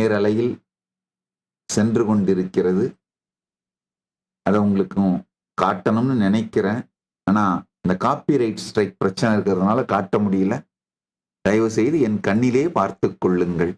நேரலையில் சென்று கொண்டிருக்கிறது. அதை உங்களுக்கும் காட்டணும்னு நினைக்கிறேன். ஆனால் இந்த காப்பிரைட் ஸ்ட்ரைக் பிரச்சனை இருக்கிறதுனால காட்ட முடியல. தயவு செய்து என் கண்ணிலே பார்த்து கொள்ளுங்கள்.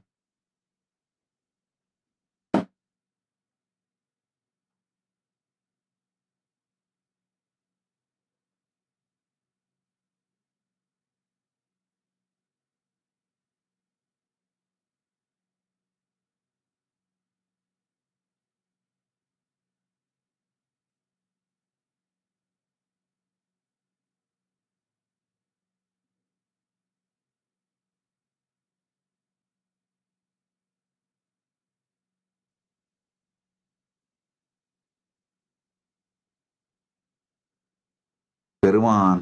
பெருமான்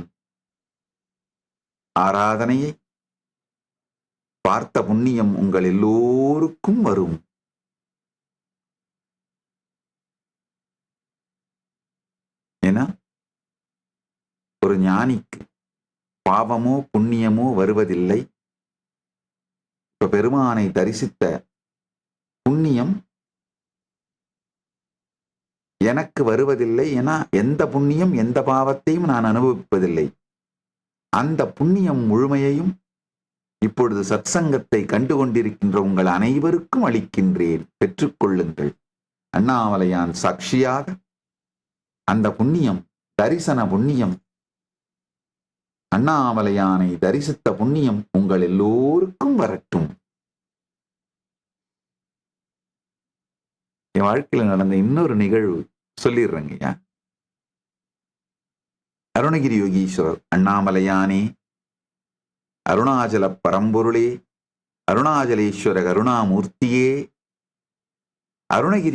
ஆராதனையை பார்த்த புண்ணியம் உங்கள் எல்லோருக்கும் வரும். ஏன்னா ஒரு ஞானிக்கு பாவமோ புண்ணியமோ வருவதில்லை. இப்ப பெருமானை தரிசித்த புண்ணியம் எனக்கு வருவதில்லை. ஏன்னா எந்த புண்ணியம் எந்த பாவத்தையும் நான் அனுபவிப்பதில்லை. அந்த புண்ணியம் முழுமையையும் இப்பொழுது சத்சங்கத்தை கண்டுகொண்டிருக்கின்ற உங்கள் அனைவருக்கும் அளிக்கின்றேன், பெற்றுக்கொள்ளுங்கள். அண்ணாமலையான் சாட்சியாக அந்த புண்ணியம், தரிசன புண்ணியம், அண்ணாமலையானை தரிசித்த புண்ணியம் உங்கள் எல்லோருக்கும் வரட்டும். என் வாழ்க்கையில் நடந்த இன்னொரு நிகழ்வு சொல்லிடுறேங்கய்யா. அருணகிரி யோகீஸ்வரர், அண்ணாமலையானே, அருணாச்சல பரம்பொருளே, அருணாச்சலேஸ்வர கருணாமூர்த்தியே, அருணகிரி